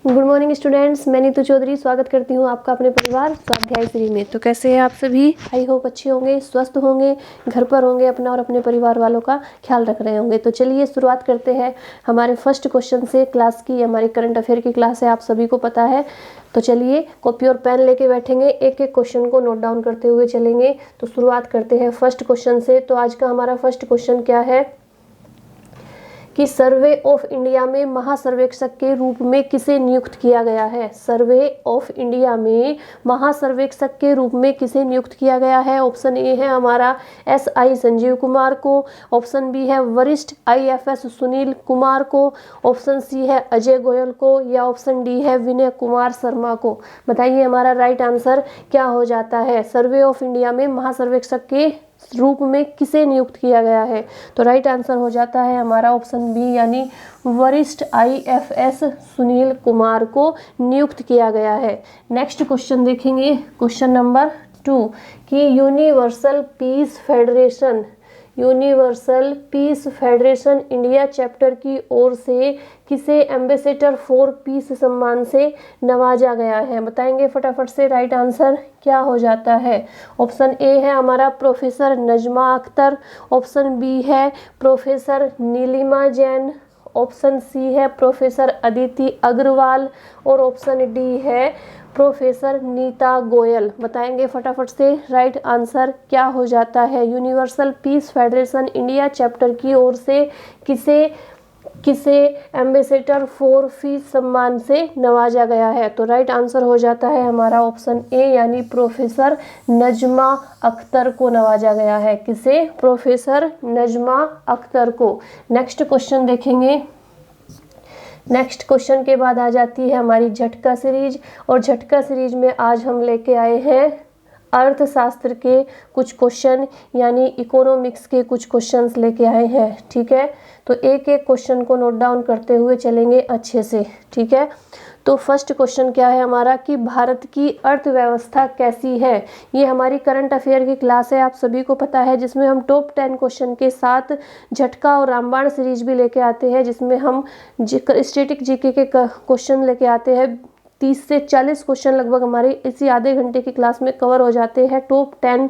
Good morning students, मैं नीतू चौधरी स्वागत करती हूँ आपका अपने परिवार स्वाध्याय श्री में। तो कैसे हैं आप सभी? आई होप अच्छे होंगे, स्वस्थ होंगे, घर पर होंगे, अपना और अपने परिवार वालों का ख्याल रख रहे होंगे। तो चलिए शुरुआत करते हैं हमारे फर्स्ट क्वेश्चन से। क्लास की हमारी करंट अफेयर की क्लास है, आप सभी को पता है। तो चलिए कॉपी और पेन लेके बैठेंगे, एक एक क्वेश्चन को नोट डाउन करते हुए चलेंगे। तो शुरुआत करते हैं फर्स्ट क्वेश्चन से। तो आज का हमारा फर्स्ट क्वेश्चन क्या है कि सर्वे ऑफ इंडिया में महासर्वेक्षक के रूप में किसे नियुक्त किया गया है? सर्वे ऑफ इंडिया में महासर्वेक्षक के रूप में किसे नियुक्त किया गया है? ऑप्शन ए है हमारा SI संजीव कुमार को, ऑप्शन बी है वरिष्ठ IFS सुनील कुमार को, ऑप्शन सी है अजय गोयल को, या ऑप्शन डी है विनय कुमार शर्मा को। बताइए हमारा राइट आंसर क्या हो जाता है? सर्वे ऑफ इंडिया में महासर्वेक्षक के रूप में किसे नियुक्त किया गया है? तो राइट आंसर हो जाता है हमारा ऑप्शन बी, यानी वरिष्ठ IFS सुनील कुमार को नियुक्त किया गया है। नेक्स्ट क्वेश्चन देखेंगे, क्वेश्चन नंबर 2 कि universal peace federation India chapter की ओर से किसे एम्बेसडर फॉर पीस सम्मान से नवाजा गया है? बताएंगे फटाफट से राइट आंसर क्या हो जाता है? ऑप्शन ए है हमारा professor Najma Akhtar, option B है professor Neelima Jain, option C है प्रोफेसर अदिति अग्रवाल, और ऑप्शन डी है प्रोफेसर नीता गोयल। बताएंगे फटाफट से राइट आंसर क्या हो जाता है? Universal peace federation India chapter की ओर से किसे एम्बेसडर फॉर पीस सम्मान से नवाजा गया है? तो राइट आंसर हो जाता है हमारा ऑप्शन ए, यानी प्रोफेसर नजमा अख्तर को नवाजा गया है। किसे? प्रोफेसर नजमा अख्तर को। नेक्स्ट क्वेश्चन देखेंगे। नेक्स्ट क्वेश्चन के बाद आ जाती है हमारी झटका सीरीज, और झटका सीरीज में आज हम लेके आए हैं अर्थशास्त्र के कुछ क्वेश्चन, यानी इकोनॉमिक्स के कुछ क्वेश्चंस लेके आए हैं। ठीक है, तो एक एक क्वेश्चन को नोट डाउन करते हुए चलेंगे अच्छे से। ठीक है, तो फर्स्ट क्वेश्चन क्या है हमारा कि भारत की अर्थव्यवस्था कैसी है? ये हमारी करंट अफेयर की क्लास है, आप सभी को पता है, जिसमें हम टॉप 10 क्वेश्चन के साथ झटका और रामबाण सीरीज भी लेके आते हैं, जिसमें हम स्टैटिक जीके के क्वेश्चन लेके आते हैं। 30 से 40 क्वेश्चन लगभग हमारे इसी आधे घंटे की क्लास में कवर हो जाते हैं टॉप 10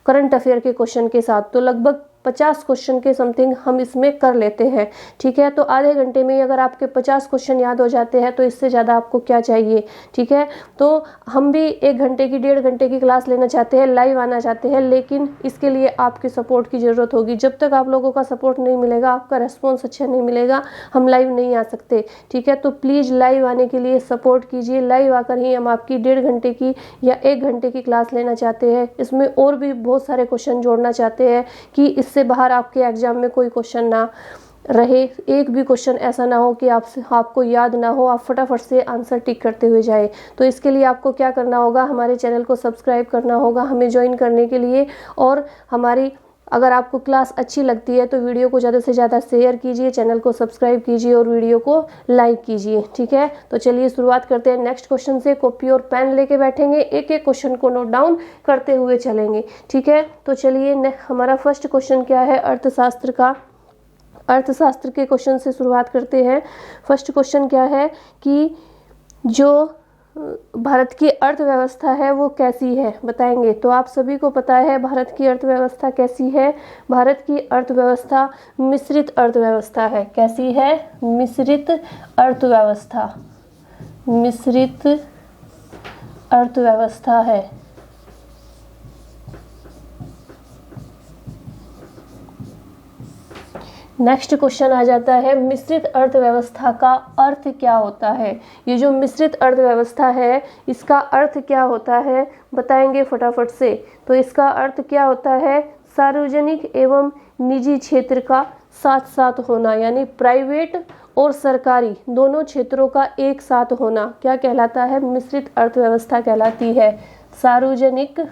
करंट अफेयर के क्वेश्चन के साथ। तो लगभग 50 क्वेश्चन के समथिंग हम इसमें कर लेते हैं। ठीक है, तो आधे घंटे में अगर आपके 50 क्वेश्चन याद हो जाते हैं तो इससे ज़्यादा आपको क्या चाहिए? ठीक है, तो हम भी 1 घंटे की 1.5 घंटे की क्लास लेना चाहते हैं, लाइव आना चाहते हैं, लेकिन इसके लिए आपके सपोर्ट की ज़रूरत होगी। जब तक आप लोगों का सपोर्ट नहीं मिलेगा, आपका रेस्पॉन्स अच्छा नहीं मिलेगा, हम लाइव नहीं आ सकते। ठीक है, तो प्लीज़ लाइव आने के लिए सपोर्ट कीजिए। लाइव आकर ही हम आपकी 1.5 घंटे की या 1 घंटे की क्लास लेना चाहते हैं। इसमें और भी बहुत सारे क्वेश्चन जोड़ना चाहते हैं कि इससे बाहर आपके एग्जाम में कोई क्वेश्चन ना रहे, एक भी क्वेश्चन ऐसा ना हो कि आपको याद ना हो, आप फटाफट से आंसर टिक करते हुए जाए। तो इसके लिए आपको क्या करना होगा? हमारे चैनल को सब्सक्राइब करना होगा हमें ज्वाइन करने के लिए, और हमारी अगर आपको क्लास अच्छी लगती है तो वीडियो को ज़्यादा से ज़्यादा शेयर कीजिए, चैनल को सब्सक्राइब कीजिए और वीडियो को लाइक कीजिए। ठीक है, तो चलिए शुरुआत करते हैं नेक्स्ट क्वेश्चन से। कॉपी और पेन लेके बैठेंगे, एक एक क्वेश्चन को नोट डाउन करते हुए चलेंगे। ठीक है, तो चलिए हमारा फर्स्ट क्वेश्चन क्या है अर्थशास्त्र के क्वेश्चन से शुरुआत करते हैं। फर्स्ट क्वेश्चन क्या है कि जो भारत की अर्थव्यवस्था है वो कैसी है? बताएंगे। तो आप सभी को पता है भारत की अर्थव्यवस्था कैसी है। भारत की अर्थव्यवस्था मिश्रित अर्थव्यवस्था है। कैसी है? मिश्रित अर्थव्यवस्था है। नेक्स्ट क्वेश्चन आ जाता है मिश्रित अर्थव्यवस्था का अर्थ क्या होता है? ये जो मिश्रित अर्थव्यवस्था है इसका अर्थ क्या होता है? बताएंगे फटाफट से। तो इसका अर्थ क्या होता है? सार्वजनिक एवं निजी क्षेत्र का साथ साथ होना, यानी प्राइवेट और सरकारी दोनों क्षेत्रों का एक साथ होना क्या कहलाता है? मिश्रित अर्थव्यवस्था कहलाती है। सार्वजनिक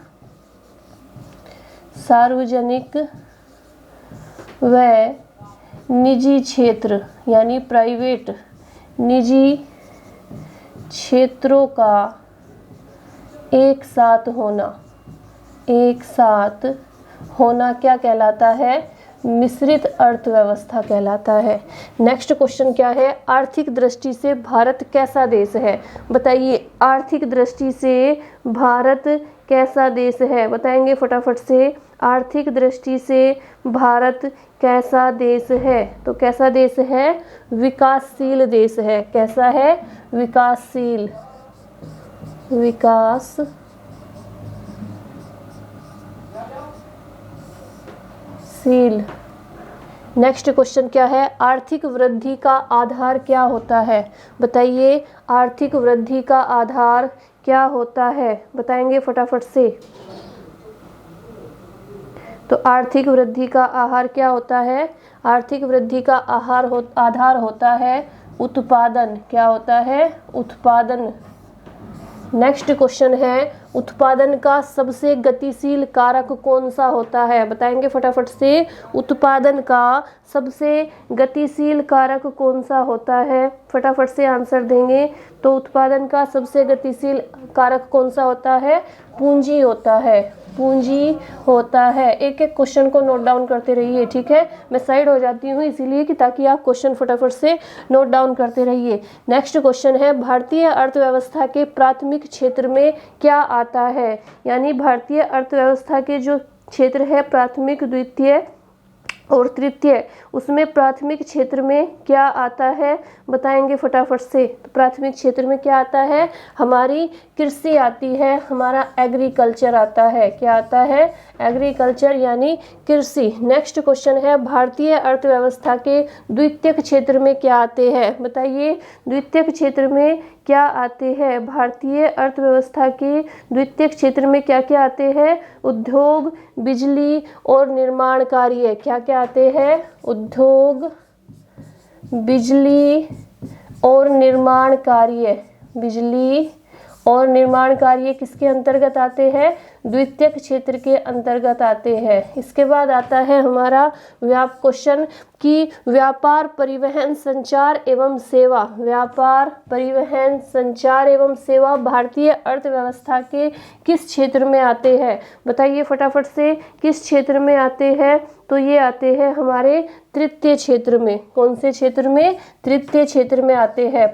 व निजी क्षेत्र, यानी प्राइवेट निजी क्षेत्रों का एक साथ होना क्या कहलाता है? मिश्रित अर्थव्यवस्था कहलाता है। नेक्स्ट क्वेश्चन क्या है, आर्थिक दृष्टि से भारत कैसा देश है? बताइए, आर्थिक दृष्टि से भारत कैसा देश है? बताएंगे फटाफट से, आर्थिक दृष्टि से भारत कैसा देश है? तो कैसा देश है? विकासशील देश है। कैसा है? विकासशील, विकासशील। नेक्स्ट क्वेश्चन क्या है, आर्थिक वृद्धि का आधार क्या होता है? बताइए, आर्थिक वृद्धि का आधार क्या होता है? बताएंगे फटाफट से। तो आर्थिक वृद्धि का आहार क्या होता है? आर्थिक वृद्धि का आधार होता है उत्पादन। क्या होता है? उत्पादन। नेक्स्ट क्वेश्चन है, उत्पादन का सबसे गतिशील कारक कौन सा होता है? बताएंगे फटाफट से, उत्पादन का सबसे गतिशील कारक कौन सा होता है? फटाफट से आंसर देंगे। तो उत्पादन का सबसे गतिशील कारक कौन सा होता है? पूंजी होता है। पूंजी होता है। एक एक क्वेश्चन को नोट डाउन करते रहिए, ठीक है? मैं साइड हो जाती हूँ इसीलिए कि ताकि आप क्वेश्चन फटाफट से नोट डाउन करते रहिए। नेक्स्ट क्वेश्चन है, भारतीय अर्थव्यवस्था के प्राथमिक क्षेत्र में क्या आता है? यानी भारतीय अर्थव्यवस्था के जो क्षेत्र है प्राथमिक, द्वितीय और तृतीय, उसमें प्राथमिक क्षेत्र में क्या आता है? बताएंगे फटाफट से। तो प्राथमिक क्षेत्र में क्या आता है? हमारी कृषि आती है, हमारा एग्रीकल्चर आता है। क्या आता है? एग्रीकल्चर यानी कृषि। नेक्स्ट क्वेश्चन है, भारतीय अर्थव्यवस्था के द्वितीयक क्षेत्र में क्या आते हैं? बताइए, द्वितीयक क्षेत्र में क्या आते हैं? भारतीय अर्थव्यवस्था के द्वितीयक क्षेत्र में क्या क्या आते हैं? उद्योग, बिजली और निर्माण कार्य। क्या क्या आते हैं? उद्योग, बिजली और निर्माण कार्य। बिजली और निर्माण कार्य किसके अंतर्गत आते हैं? द्वितीयक क्षेत्र के अंतर्गत आते हैं। इसके बाद आता है हमारा क्वेश्चन कि व्यापार, परिवहन, संचार एवं सेवा। व्यापार, परिवहन, संचार एवं सेवा भारतीय अर्थव्यवस्था के किस क्षेत्र में आते हैं? बताइए फटाफट से, किस क्षेत्र में आते हैं? तो ये आते हैं हमारे तृतीय क्षेत्र में। कौन से क्षेत्र में? तृतीय क्षेत्र में आते हैं।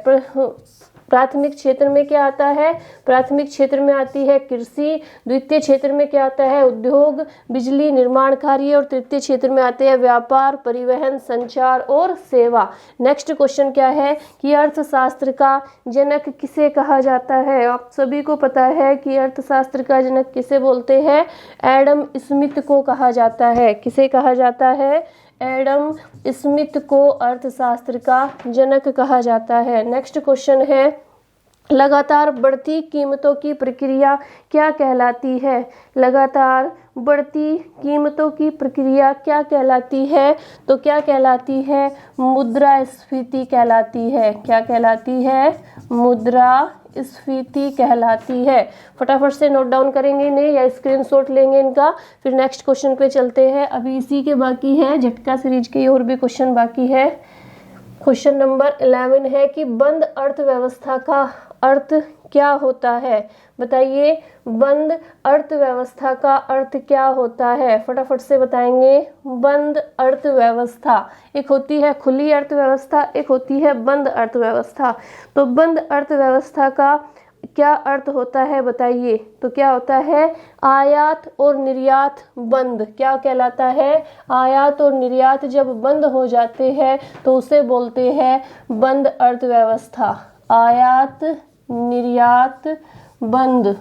प्राथमिक क्षेत्र में क्या आता है? प्राथमिक क्षेत्र में आती है कृषि, द्वितीय क्षेत्र में क्या आता है? उद्योग, बिजली, निर्माण कार्य और तृतीय क्षेत्र में आते हैं व्यापार, परिवहन, संचार और सेवा। नेक्स्ट क्वेश्चन क्या है कि अर्थशास्त्र का जनक किसे कहा जाता है? आप सभी को पता है कि अर्थशास्त्र का जनक किसे बोलते हैं? एडम स्मिथ को कहा जाता है। किसे कहा जाता है? एडम स्मिथ को अर्थशास्त्र का जनक कहा जाता है। नेक्स्ट क्वेश्चन है, लगातार बढ़ती कीमतों की प्रक्रिया क्या कहलाती है? लगातार बढ़ती कीमतों की प्रक्रिया क्या कहलाती है? तो क्या कहलाती है? मुद्रास्फीति कहलाती है। क्या कहलाती है? मुद्रास्फीति कहलाती है। फटाफट से नोट डाउन करेंगे इन्हें या स्क्रीनशॉट लेंगे इनका, फिर नेक्स्ट क्वेश्चन पे चलते हैं। अभी इसी के बाकी है, झटका सीरीज के और भी क्वेश्चन बाकी है। क्वेश्चन नंबर 11 है कि बंद अर्थव्यवस्था का अर्थ क्या होता है? बताइए, बंद अर्थव्यवस्था का अर्थ क्या होता है? फटाफट से बताएंगे। बंद अर्थव्यवस्था, एक होती है खुली अर्थव्यवस्था, एक होती है बंद अर्थव्यवस्था। तो बंद अर्थव्यवस्था का क्या अर्थ होता है? बताइए। तो क्या होता है? आयात और निर्यात बंद। क्या कहलाता है? आयात और निर्यात जब बंद हो जाते हैं तो उसे बोलते हैं बंद अर्थव्यवस्था। आयात निर्यात बंद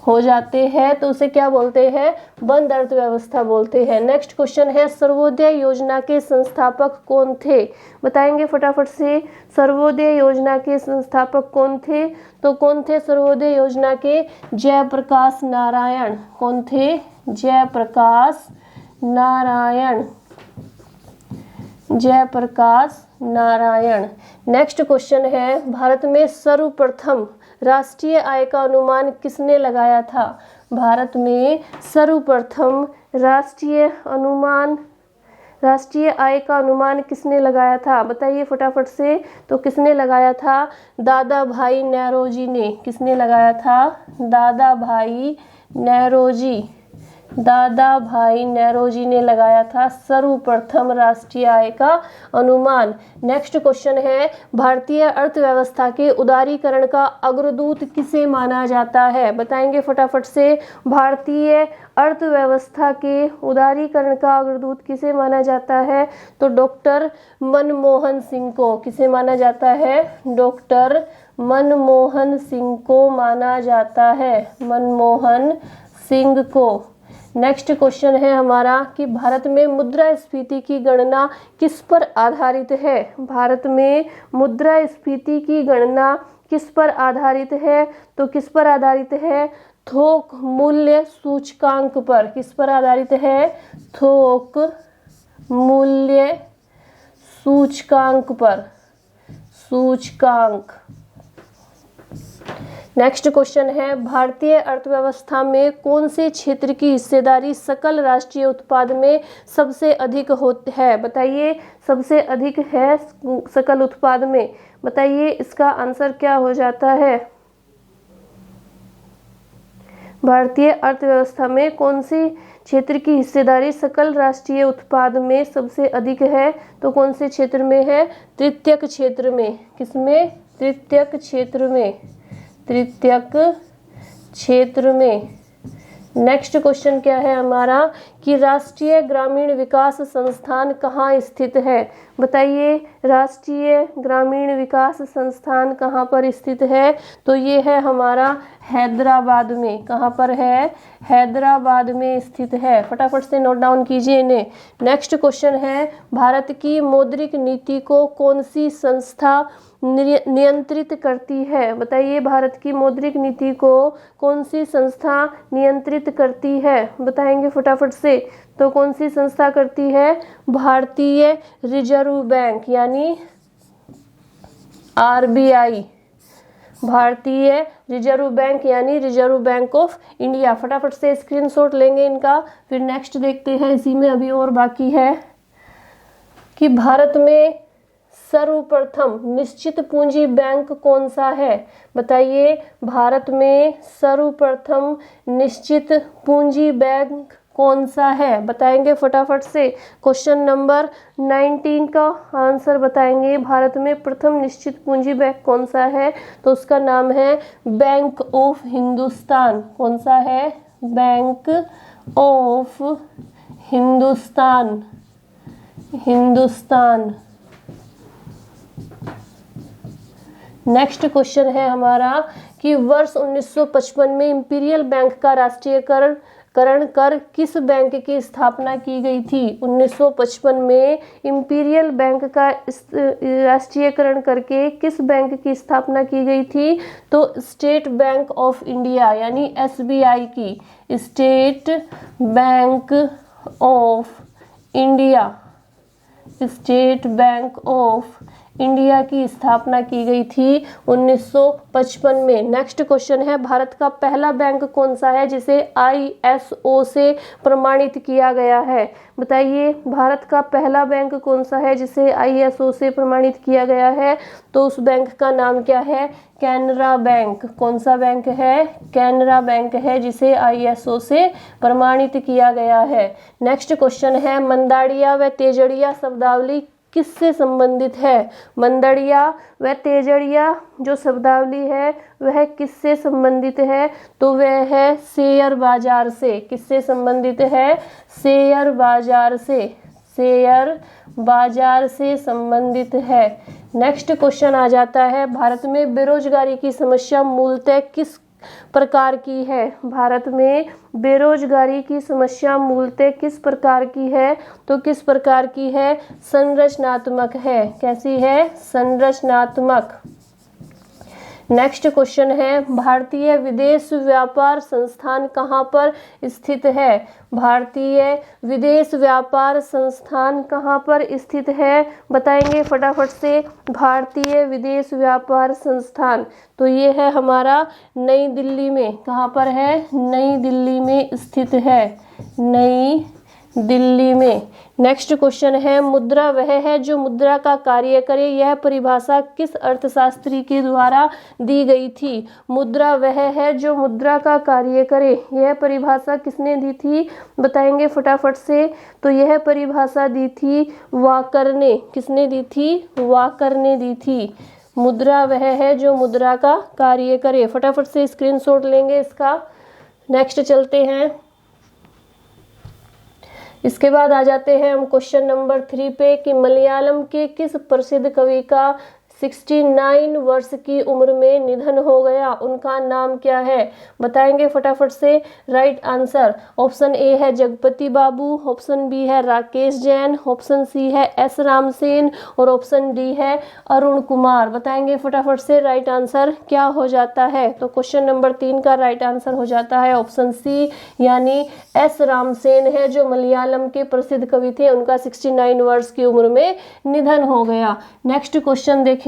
हो जाते हैं तो उसे क्या बोलते हैं? बंद अर्थव्यवस्था बोलते हैं। नेक्स्ट क्वेश्चन है, सर्वोदय योजना के संस्थापक कौन थे? बताएंगे फटाफट से, सर्वोदय योजना के संस्थापक कौन थे? तो कौन थे सर्वोदय योजना के? जयप्रकाश नारायण। कौन थे? जयप्रकाश नारायण। जयप्रकाश नारायण। नेक्स्ट क्वेश्चन है, भारत में सर्वप्रथम राष्ट्रीय आय का अनुमान किसने लगाया था? भारत में सर्वप्रथम राष्ट्रीय आय का अनुमान किसने लगाया था? बताइए फटाफट से। तो किसने लगाया था? दादा भाई नौरोजी ने। किसने लगाया था? दादा भाई नौरोजी दादा भाई नौरोजी ने लगाया था सर्वप्रथम राष्ट्रीय आय का अनुमान। नेक्स्ट क्वेश्चन है, भारतीय अर्थव्यवस्था के उदारीकरण का अग्रदूत किसे माना जाता है? बताएंगे फटाफट से। भारतीय अर्थव्यवस्था के उदारीकरण का अग्रदूत किसे माना जाता है? तो डॉक्टर मनमोहन सिंह को। किसे माना जाता है? डॉक्टर मनमोहन सिंह को माना जाता है, मनमोहन सिंह को। नेक्स्ट क्वेश्चन है हमारा कि भारत में मुद्रास्फीति की गणना किस पर आधारित है? भारत में मुद्रास्फीति की गणना किस पर आधारित है? तो किस पर आधारित है? थोक मूल्य सूचकांक पर। किस पर आधारित है? थोक मूल्य सूचकांक पर, सूचकांक। नेक्स्ट क्वेश्चन है, भारतीय अर्थव्यवस्था में कौन से क्षेत्र की हिस्सेदारी सकल राष्ट्रीय उत्पाद में सबसे अधिक है? बताइए, सबसे अधिक है सकल उत्पाद में। बताइए इसका आंसर क्या हो जाता है? भारतीय अर्थव्यवस्था में कौन सी क्षेत्र की हिस्सेदारी सकल राष्ट्रीय उत्पाद में सबसे अधिक है? तो कौन से क्षेत्र में है? तृतीयक क्षेत्र में। किसमें? तृतीयक क्षेत्र में, तृतीयक क्षेत्र में। नेक्स्ट क्वेश्चन क्या है हमारा कि राष्ट्रीय ग्रामीण विकास संस्थान कहाँ स्थित है? बताइए, राष्ट्रीय ग्रामीण विकास संस्थान कहाँ पर स्थित है? तो ये है हमारा हैदराबाद में। कहाँ पर है? हैदराबाद में स्थित है। फटाफट से नोट डाउन कीजिए इन्हें। नेक्स्ट क्वेश्चन है, भारत की मौद्रिक नीति को कौन सी संस्था नियंत्रित करती है? बताइए, भारत की मौद्रिक नीति को कौन सी संस्था नियंत्रित करती है? बताएंगे फटाफट से। तो कौन सी संस्था करती है? भारतीय रिजर्व बैंक यानी आरबीआई। भारतीय रिजर्व बैंक यानी रिजर्व बैंक ऑफ इंडिया। फटाफट से स्क्रीनशॉट लेंगे इनका। फिर नेक्स्ट देखते हैं, इसी में अभी और बाकी है कि भारत में सर्वप्रथम निश्चित पूंजी बैंक कौन सा है? बताइए, भारत में सर्वप्रथम निश्चित पूंजी बैंक कौन सा है? बताएंगे फटाफट से। क्वेश्चन नंबर 19 का आंसर बताएंगे। भारत में प्रथम निश्चित पूंजी बैंक कौन सा है? तो उसका नाम है बैंक ऑफ हिंदुस्तान। कौन सा है? Bank of Hindustan, Hindustan. Next question है हमारा कि वर्ष 1955 में इंपीरियल बैंक का राष्ट्रीयकरण कर किस बैंक की स्थापना की गई थी? 1955 में इंपीरियल बैंक का राष्ट्रीयकरण करके किस बैंक की स्थापना की गई थी? तो स्टेट बैंक ऑफ इंडिया यानी एसबीआई की, state bank of India, state bank of India की स्थापना की गई थी 1955 में। नेक्स्ट क्वेश्चन है, भारत का पहला बैंक कौन सा है जिसे आईएसओ से प्रमाणित किया गया है? बताइए, भारत का पहला बैंक कौन सा है जिसे आईएसओ से प्रमाणित किया गया है? तो उस बैंक का नाम क्या है? कैनरा बैंक। कौन सा बैंक है? कैनरा बैंक है जिसे आईएसओ से प्रमाणित किया गया है। नेक्स्ट क्वेश्चन है, मंदाड़िया व तेजड़िया शब्दावली किससे संबंधित है? मंदड़िया व तेजड़िया जो शब्दावली है वह किससे संबंधित है? तो वह है शेयर बाजार से। किससे संबंधित है? शेयर बाजार से, शेयर बाजार से संबंधित है। नेक्स्ट क्वेश्चन आ जाता है, भारत में बेरोजगारी की समस्या मूलतः किस प्रकार की है? भारत में बेरोजगारी की समस्या मूलतः किस प्रकार की है? तो किस प्रकार की है? संरचनात्मक है। कैसी है? संरचनात्मक। नेक्स्ट क्वेश्चन है, भारतीय विदेश व्यापार संस्थान कहाँ पर स्थित है? भारतीय विदेश व्यापार संस्थान कहाँ पर स्थित है? बताएंगे फटाफट से। भारतीय विदेश व्यापार संस्थान तो ये है हमारा नई दिल्ली में। कहाँ पर है? नई दिल्ली में स्थित है, नई दिल्ली में। नेक्स्ट क्वेश्चन है, मुद्रा वह है जो मुद्रा का कार्य करे, यह परिभाषा किस अर्थशास्त्री के द्वारा दी गई थी? मुद्रा वह है जो मुद्रा का कार्य करे, यह परिभाषा किसने दी थी? बताएंगे फटाफट से। तो यह परिभाषा दी थी वाकर ने। किसने दी थी? वाकर ने दी थी। मुद्रा वह है जो मुद्रा का कार्य करे। फटाफट से स्क्रीनशॉट लेंगे इसका। नेक्स्ट चलते हैं। इसके बाद आ जाते हैं हम क्वेश्चन नंबर 3 पे कि मलयालम के किस प्रसिद्ध कवि का 69 वर्ष की उम्र में निधन हो गया, उनका नाम क्या है? बताएंगे फटाफट से। राइट आंसर ऑप्शन ए है जगपति बाबू, ऑप्शन बी है राकेश जैन, ऑप्शन सी है एस रामसेन और ऑप्शन डी है अरुण कुमार। बताएंगे फटाफट से राइट आंसर क्या हो जाता है? तो क्वेश्चन नंबर 3 का राइट आंसर हो जाता है ऑप्शन सी, यानी एस रामसेन है जो मलयालम के प्रसिद्ध कवि थे, उनका 69 वर्ष की उम्र में निधन हो गया। नेक्स्ट क्वेश्चन देखेंगे,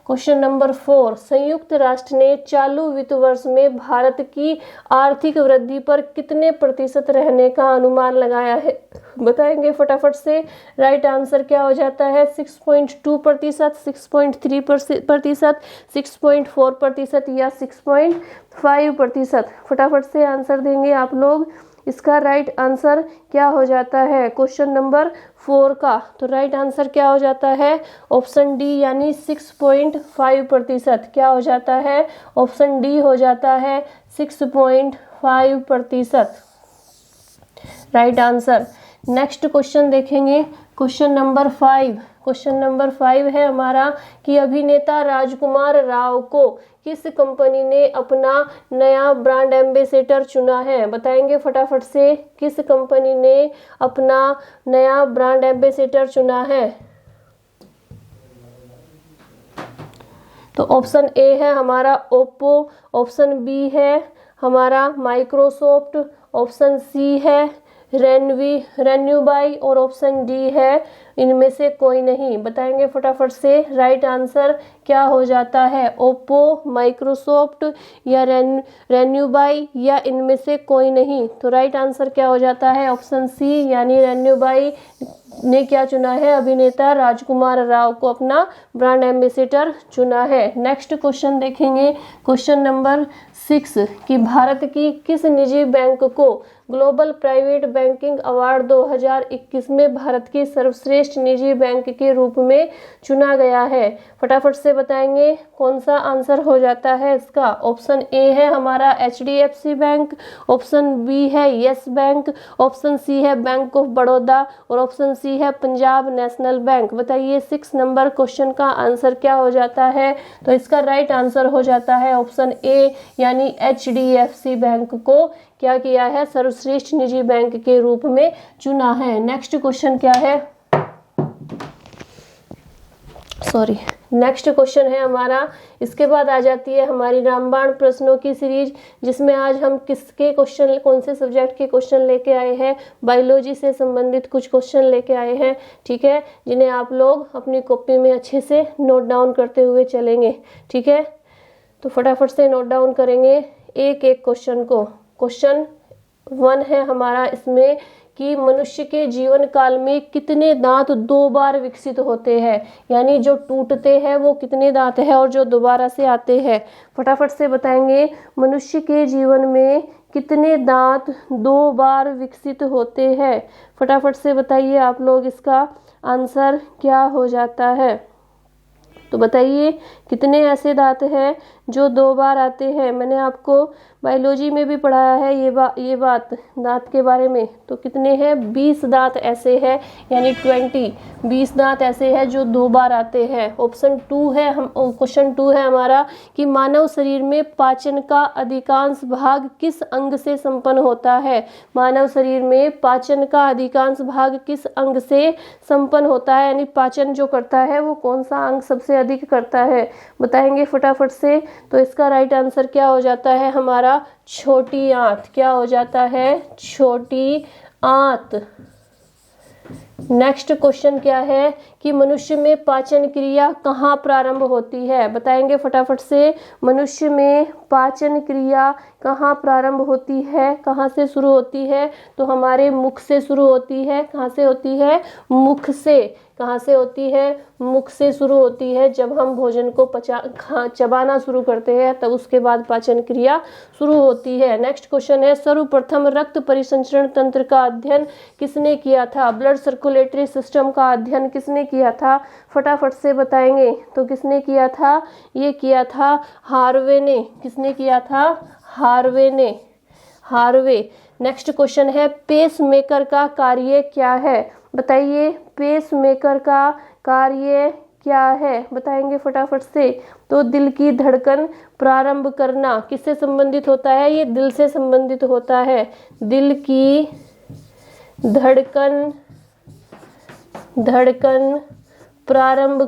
क्वेश्चन नंबर 4। संयुक्त राष्ट्र ने चालू वित्त वर्ष में भारत की आर्थिक वृद्धि पर कितने प्रतिशत रहने का अनुमान लगाया है? बताएंगे फटाफट से। राइट आंसर क्या हो जाता है? 6.2%, 6.3%, 6.4% या 6.5%। फटाफट से आंसर देंगे आप लोग। इसका राइट आंसर क्या हो जाता है क्वेश्चन नंबर 4 का? तो राइट आंसर क्या हो जाता है? ऑप्शन डी, यानी 6.5%। क्या हो जाता है? ऑप्शन डी हो जाता है 6.5%। Right answer. नेक्स्ट क्वेश्चन देखेंगे, क्वेश्चन नंबर 5। क्वेश्चन नंबर 5 है हमारा कि अभिनेता राजकुमार राव को किस कंपनी ने अपना नया ब्रांड एम्बेसडर चुना है? बताएंगे फटाफट से। किस कंपनी ने अपना नया ब्रांड एम्बेसडर चुना है? तो ऑप्शन ए है हमारा ओप्पो, ऑप्शन बी है हमारा माइक्रोसॉफ्ट, ऑप्शन सी है रेन्यूबाई और ऑप्शन डी है इनमें से कोई नहीं। बताएंगे फटाफट से। राइट आंसर क्या हो जाता है? ओप्पो, माइक्रोसॉफ्ट या रेन्यूबाई या इनमें से कोई नहीं। तो राइट आंसर क्या हो जाता है? ऑप्शन सी, यानी रेन्यूबाई ने क्या चुना है? अभिनेता राजकुमार राव को अपना ब्रांड एम्बेसडर चुना है। नेक्स्ट क्वेश्चन देखेंगे, क्वेश्चन नंबर 6 कि भारत की किस निजी बैंक को ग्लोबल प्राइवेट बैंकिंग अवार्ड 2021 में भारत की सर्वश्रेष्ठ निजी बैंक के रूप में चुना गया है? फटाफट से बताएंगे कौन सा आंसर हो जाता है इसका। ऑप्शन ए है हमारा HDFC बैंक, ऑप्शन बी है यस बैंक, ऑप्शन सी है बैंक ऑफ बड़ौदा और ऑप्शन सी है पंजाब नेशनल बैंक। बताइए 6 नंबर क्वेश्चन का आंसर क्या हो जाता है? तो इसका राइट आंसर हो जाता है ऑप्शन ए, यानी HDFC बैंक को क्या किया है? सर्वश्रेष्ठ निजी बैंक के रूप में चुना है। नेक्स्ट क्वेश्चन क्या है? नेक्स्ट क्वेश्चन है हमारा। इसके बाद आ जाती है हमारी रामबाण प्रश्नों की सीरीज, जिसमें आज हम किसके क्वेश्चन, कौन से सब्जेक्ट के क्वेश्चन लेके आए हैं? बायोलॉजी से संबंधित कुछ क्वेश्चन लेके आए हैं, ठीक है, जिन्हें आप लोग अपनी कॉपी में अच्छे से नोट डाउन करते हुए चलेंगे, ठीक है। तो फटाफट से नोट डाउन करेंगे एक एक क्वेश्चन को। क्वेश्चन 1 है हमारा इसमें कि मनुष्य के जीवन काल में कितने दांत 2 बार विकसित होते हैं, यानी जो टूटते हैं वो कितने दांत है और जो दोबारा से आते हैं। फटाफट से बताएंगे मनुष्य के जीवन में कितने दांत 2 बार विकसित होते हैं। फटाफट से बताइए आप लोग, इसका आंसर क्या हो जाता है। तो बताइए कितने ऐसे दांत हैं जो 2 बार आते हैं। मैंने आपको बायोलॉजी में भी पढ़ाया है ये बात दांत के बारे में। तो कितने हैं? 20 दांत ऐसे हैं, यानी 20 दांत ऐसे हैं जो 2 बार आते हैं। ऑप्शन 2 है क्वेश्चन 2 है हमारा कि मानव शरीर में पाचन का अधिकांश भाग किस अंग से संपन्न होता है। मानव शरीर में पाचन का अधिकांश भाग किस अंग से संपन्न होता है, यानी पाचन जो करता है वो कौन सा अंग सबसे अधिक करता है। बताएंगे फटाफट से। तो इसका राइट आंसर क्या हो जाता है हमारा? छोटी आंत। क्या हो जाता है? छोटी आंत। नेक्स्ट क्वेश्चन क्या है कि मनुष्य में पाचन क्रिया कहाँ प्रारंभ होती है, बताएंगे फटाफट से। मनुष्य में पाचन क्रिया कहाँ प्रारंभ होती है, कहाँ से शुरू होती है? तो हमारे मुख से शुरू होती है। कहाँ से होती है? मुख से। कहाँ से होती है? मुख से शुरू होती है। जब हम भोजन को चबाना शुरू करते हैं तब उसके बाद पाचन क्रिया शुरू होती है। नेक्स्ट क्वेश्चन है, सर्वप्रथम रक्त परिसंचरण तंत्र का अध्ययन किसने किया था? ब्लड सर्कुलेटरी सिस्टम का अध्ययन किसने किया था? फटाफट से बताएंगे। तो किसने किया था? ये किया था हार्वे ने। किसने किया था? हार्वे ने। हार्वे। नेक्स्ट क्वेश्चन है, पेस मेकर का कार्य क्या है? बताइए, पेस मेकर का कार्य क्या है? बताएंगे फटाफट से। तो दिल की धड़कन प्रारंभ करना। किससे संबंधित होता है? ये दिल से संबंधित होता है। दिल की धड़कन प्रारंभ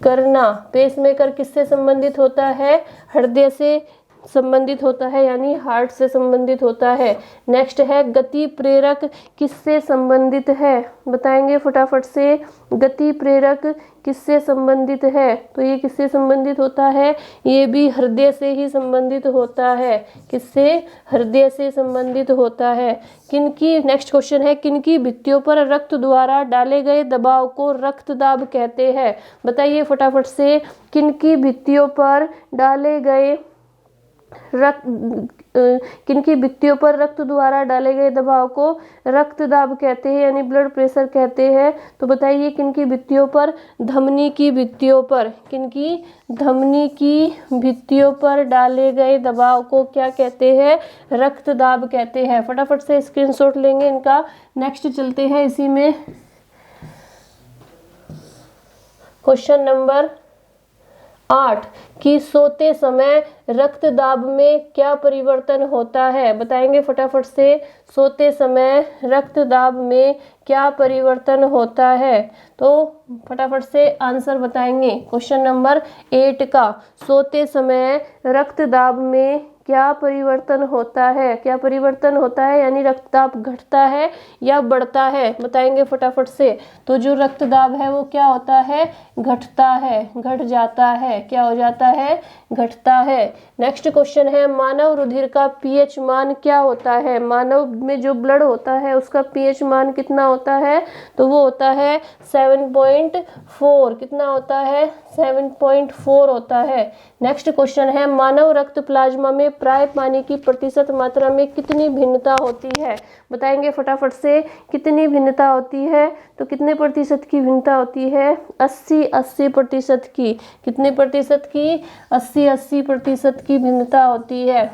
करना। पेसमेकर किससे संबंधित होता है? हृदय से संबंधित होता है, यानी हार्ट से संबंधित होता है। नेक्स्ट है, गति प्रेरक किससे संबंधित है? बताएंगे फटाफट से। गति प्रेरक किससे संबंधित है? तो ये किससे संबंधित होता है? ये भी हृदय से ही संबंधित होता है। किससे? हृदय से संबंधित होता है। किनकी, नेक्स्ट क्वेश्चन है, किनकी भित्तियों पर रक्त द्वारा डाले गए दबाव को रक्तदाब कहते हैं? बताइए फटाफट से। किनकी भित्तियों पर डाले गए किनकी भित्तियों पर रक्त द्वारा डाले गए दबाव को रक्तदाब कहते हैं, यानी ब्लड प्रेशर कहते हैं? तो बताइए किनकी भित्तियों पर? धमनी की भित्तियों पर। किनकी? धमनी की भित्तियों पर डाले गए दबाव को क्या कहते हैं? रक्तदाब कहते हैं। फटाफट से स्क्रीनशॉट लेंगे इनका। नेक्स्ट चलते हैं इसी में। क्वेश्चन नंबर 8 कि सोते समय रक्तदाब में क्या परिवर्तन होता है? बताएंगे फटाफट से। सोते समय रक्तदाब में क्या परिवर्तन होता है? तो फटाफट से आंसर बताएंगे क्वेश्चन नंबर 8 का। सोते समय रक्तदाब में क्या परिवर्तन होता है? क्या परिवर्तन होता है, यानी रक्तदाब घटता है या बढ़ता है? बताएंगे फटाफट से। तो जो रक्तदाब है वो क्या होता है? घटता है, घट जाता है। क्या हो जाता है? घटता है। नेक्स्ट क्वेश्चन है, मानव रुधिर का पीएच मान क्या होता है? मानव में जो ब्लड होता है उसका पीएच मान कितना होता है? तो वो होता है 7.4। कितना होता है? 7.4 होता है। नेक्स्ट क्वेश्चन है, मानव रक्त प्लाज्मा में प्राय पानी की प्रतिशत मात्रा में कितनी भिन्नता होती है? बताएंगे फटाफट से। कितनी भिन्नता होती है? तो कितने प्रतिशत की भिन्नता होती है? 80% की। कितने प्रतिशत की? 80% की भिन्नता होती है।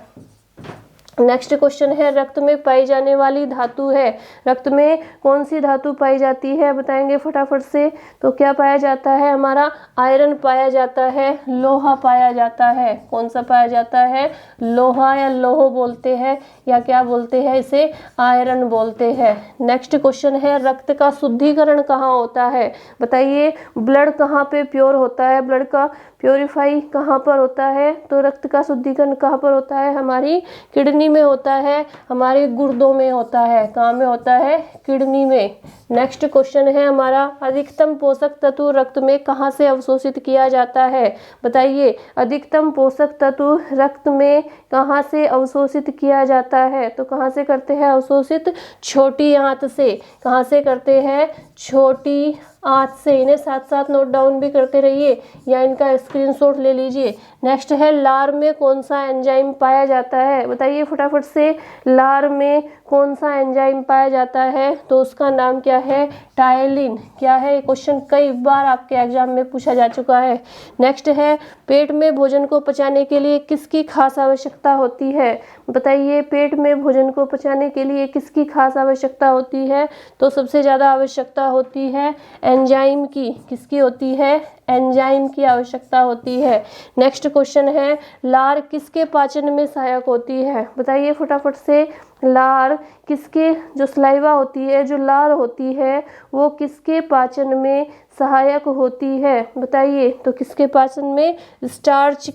नेक्स्ट क्वेश्चन है, रक्त में पाई जाने वाली धातु है। रक्त में कौन सी धातु पाई जाती है? बताएंगे फटाफट से। तो क्या पाया जाता है? हमारा आयरन पाया जाता है, लोहा पाया जाता है। कौन सा पाया जाता है? लोहा, या लोहो बोलते हैं, या क्या बोलते हैं इसे? आयरन बोलते हैं। नेक्स्ट क्वेश्चन है, रक्त का शुद्धिकरण कहाँ होता है? बताइए, ब्लड कहाँ पे प्योर होता है? ब्लड का प्योरीफाई कहाँ पर होता है? तो रक्त का शुद्धिकरण कहाँ पर होता है? हमारी किडनी में होता है, हमारे गुर्दों में होता है। कहाँ में होता है? किडनी में। नेक्स्ट क्वेश्चन है हमारा, अधिकतम पोषक तत्व रक्त में कहाँ से अवशोषित किया जाता है? बताइए, अधिकतम पोषक तत्व रक्त में कहाँ से अवशोषित किया जाता है? तो कहाँ से करते हैं अवशोषित? छोटी आंत से। कहाँ से करते हैं? छोटी आंत से। इन्हें साथ साथ नोट डाउन भी करते रहिए या इनका स्क्रीनशॉट ले लीजिए। नेक्स्ट है, लार में कौन सा एंजाइम पाया जाता है? बताइए फटाफट से। लार में कौन सा एंजाइम पाया जाता है? तो उसका नाम क्या है? टायलिन। क्या है? ये क्वेश्चन कई बार आपके एग्जाम में पूछा जा चुका है। नेक्स्ट है, पेट में भोजन को पचाने के लिए किसकी खास आवश्यकता होती है? बताइए, पेट में भोजन को पचाने के लिए किसकी खास आवश्यकता होती है? तो सबसे ज़्यादा आवश्यकता होती है एंजाइम की। किसकी होती है? एंजाइम की आवश्यकता होती है। नेक्स्ट क्वेश्चन है, लार किसके पाचन में सहायक होती है? बताइए फटाफट से। लार किसके, जो सलाइवा होती है, जो लार होती है, वो किसके पाचन में सहायक होती है? बताइए, तो किसके पाचन में? स्टार्च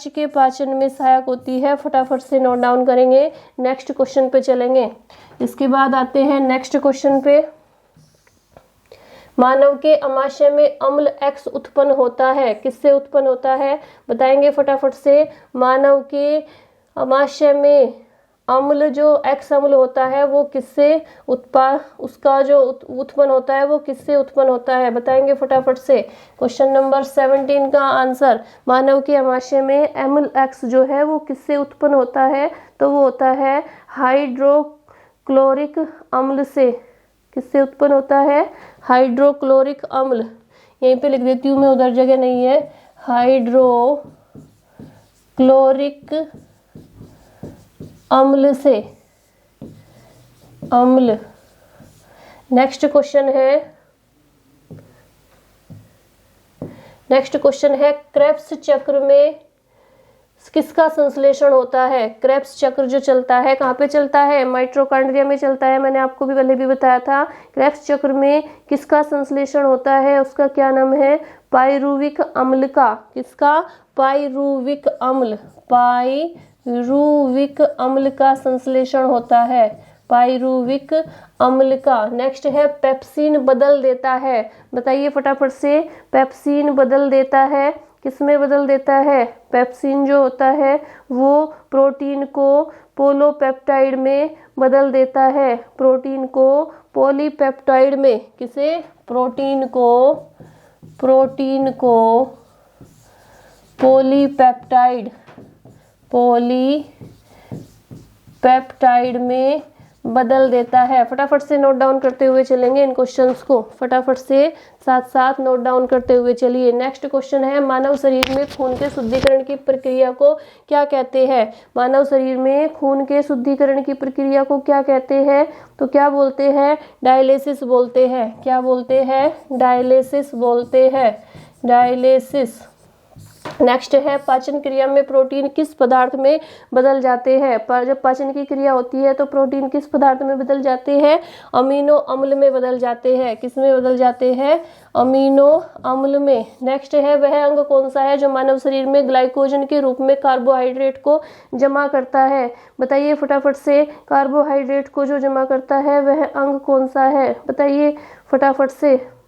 के पाचन में सहायक होती है। फटाफट से नोट डाउन करेंगे। नेक्स्ट क्वेश्चन पे चलेंगे। इसके बाद आते हैं नेक्स्ट क्वेश्चन पे। मानव के अमाशय में अम्ल X उत्पन्न होता है, किससे उत्पन्न होता है? बताएंगे फटाफट से। मानव के अमाशय में अम्ल जो X अम्ल होता है वो किससे उसका जो उत्पन्न होता है वो किससे उत्पन्न होता है? बताएंगे फटाफट से। क्वेश्चन नंबर 17 का आंसर, मानव के अमाशय में अम्ल X जो है वो किससे उत्पन्न होता है? तो वो होता है हाइड्रोक्लोरिक अम्ल से। किससे उत्पन्न होता है? हाइड्रोक्लोरिक अम्ल। यहीं पे लिख देती हूँ मैं, उधर जगह नहीं है। हाइड्रोक्लोरिक अम्ल से, अम्ल। नेक्स्ट क्वेश्चन है क्रेब्स चक्र में किसका संश्लेषण होता है? क्रेब्स चक्र जो चलता है कहाँ पे चलता है? माइटोकॉन्ड्रिया में चलता है। मैंने आपको भी पहले भी बताया था। क्रेब्स चक्र में किसका संश्लेषण होता है? उसका क्या नाम है? पाइरुविक अम्ल का। किसका? पाइरुविक अम्ल। पाइरुविक अम्ल का संश्लेषण होता है, पाइरुविक अम्ल का। नेक्स्ट है पेप्सिन बदल देता है। बताइए फटाफट से। पेप्सिन बदल देता है, किसमें बदल देता है? पेप्सिन जो होता है वो प्रोटीन को पोलोपेप्टाइड में बदल देता है। प्रोटीन को पॉलीपेप्टाइड में। किसे? प्रोटीन को पॉलीपेप्टाइड में बदल देता है। फटाफट से नोट डाउन करते हुए चलेंगे इन क्वेश्चंस को। फटाफट से साथ साथ नोट डाउन करते हुए चलिए। नेक्स्ट क्वेश्चन है, मानव शरीर में खून के शुद्धिकरण की प्रक्रिया को क्या कहते हैं? मानव शरीर में खून के शुद्धिकरण की प्रक्रिया को क्या कहते हैं? तो क्या बोलते हैं? डायलिसिस बोलते हैं। क्या बोलते हैं? डायलिसिस बोलते हैं। डायलिसिस। नेक्स्ट है, पाचन क्रिया में प्रोटीन किस पदार्थ में बदल जाते हैं? पर जब पाचन की क्रिया होती है तो प्रोटीन किस पदार्थ में बदल जाते हैं? अमीनो अम्ल में बदल जाते हैं। किस में बदल जाते हैं? अमीनो अम्ल में। नेक्स्ट है, वह अंग कौन सा है जो मानव शरीर में ग्लाइकोजन के रूप में कार्बोहाइड्रेट को जमा करता है? बताइए फटाफट से। कार्बोहाइड्रेट को जो जमा करता है वह अंग कौन सा है? बताइए फटाफट से।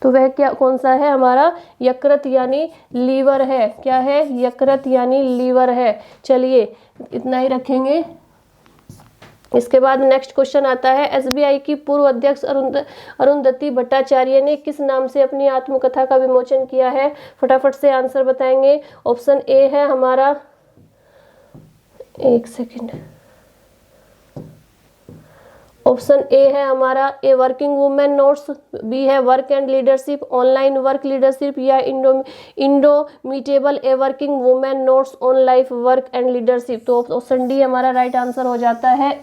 तो वह क्या कौन सा है? हमारा यकृत यानी लीवर है। क्या है? यकृत यानी लीवर है। चलिए इतना ही रखेंगे। इसके बाद नेक्स्ट क्वेश्चन आता है, एसबीआई की पूर्व अध्यक्ष अरुंधति भट्टाचार्य ने किस नाम से अपनी आत्मकथा का विमोचन किया है? फटाफट से आंसर बताएंगे। ऑप्शन ए है हमारा, एक सेकेंड, ऑप्शन ए है हमारा a working women notes, B है work and leadership, online work leadership, या indomitable a working women notes on life work and leadership. तो ऑप्शन डी हमारा राइट आंसर हो जाता है।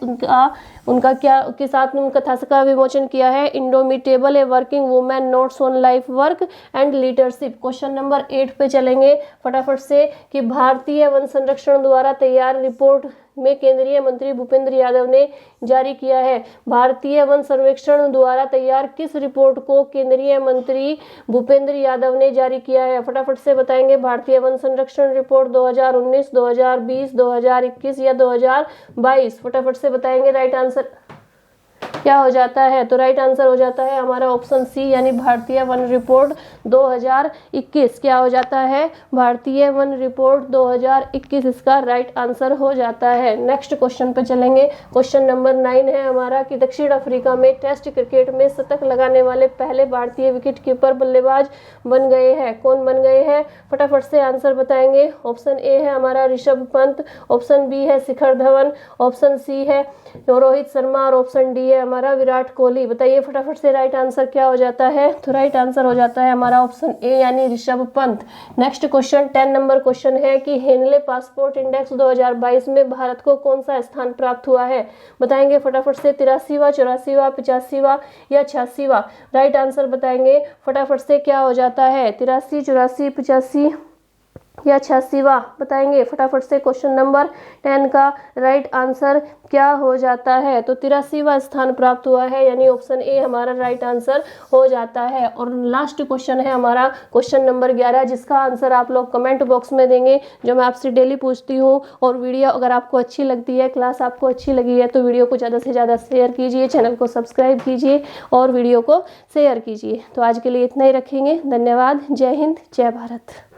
उनका क्या किस आत्मकथा का विमोचन किया है? Indomitable a working women notes on life work and leadership. Question number 8 पे चलेंगे फटाफट से कि भारतीय वन संरक्षण द्वारा तैयार रिपोर्ट में केंद्रीय मंत्री भूपेंद्र यादव ने जारी किया है। भारतीय वन सर्वेक्षण द्वारा तैयार किस रिपोर्ट को केंद्रीय मंत्री भूपेंद्र यादव ने जारी किया है? फटाफट से बताएंगे। भारतीय वन संरक्षण रिपोर्ट 2019, 2020, 2021 या 2022? फटाफट से बताएंगे। राइट आंसर क्या हो जाता है? तो राइट आंसर हो जाता है हमारा ऑप्शन सी, यानी भारतीय वन रिपोर्ट 2021। क्या हो जाता है? भारतीय वन रिपोर्ट 2021 इसका राइट आंसर हो जाता है। नेक्स्ट क्वेश्चन पे चलेंगे। क्वेश्चन नंबर 9 है हमारा कि दक्षिण अफ्रीका में टेस्ट क्रिकेट में शतक लगाने वाले पहले भारतीय विकेट कीपर बल्लेबाज बन गए हैं। कौन बन गए हैं? फटाफट से आंसर बताएंगे। ऑप्शन ए है हमारा ऋषभ पंत, ऑप्शन बी है शिखर धवन, ऑप्शन सी है रोहित शर्मा और ऑप्शन डी है हमारा विराट कोहली। बताइए फटाफट से राइट आंसर क्या हो जाता है? तो राइट आंसर हो जाता है हमारा ऑप्शन ए, यानी Rishabh Pant. Next question 10 number question है कि हेनले पासपोर्ट इंडेक्स 2022 में भारत को कौन सा स्थान प्राप्त हुआ है? बताएंगे फटाफट से। 83वां, 84वां, 85वां या 86वां? राइट आंसर बताएंगे फटाफट से। क्या हो जाता है? 83, 84, 85 या 86वां? बताएंगे फटाफट से। क्वेश्चन नंबर 10 का राइट आंसर क्या हो जाता है? तो 83वां स्थान प्राप्त हुआ है, यानी ऑप्शन ए हमारा राइट आंसर हो जाता है। और लास्ट क्वेश्चन है हमारा क्वेश्चन नंबर 11, जिसका आंसर आप लोग कमेंट बॉक्स में देंगे, जो मैं आपसे डेली पूछती हूँ। और वीडियो अगर आपको अच्छी लगती है, क्लास आपको अच्छी लगी है, तो वीडियो को ज़्यादा से ज़्यादा शेयर कीजिए, चैनल को सब्सक्राइब कीजिए और वीडियो को शेयर कीजिए। तो आज के लिए इतना ही रखेंगे। धन्यवाद। जय हिंद, जय भारत।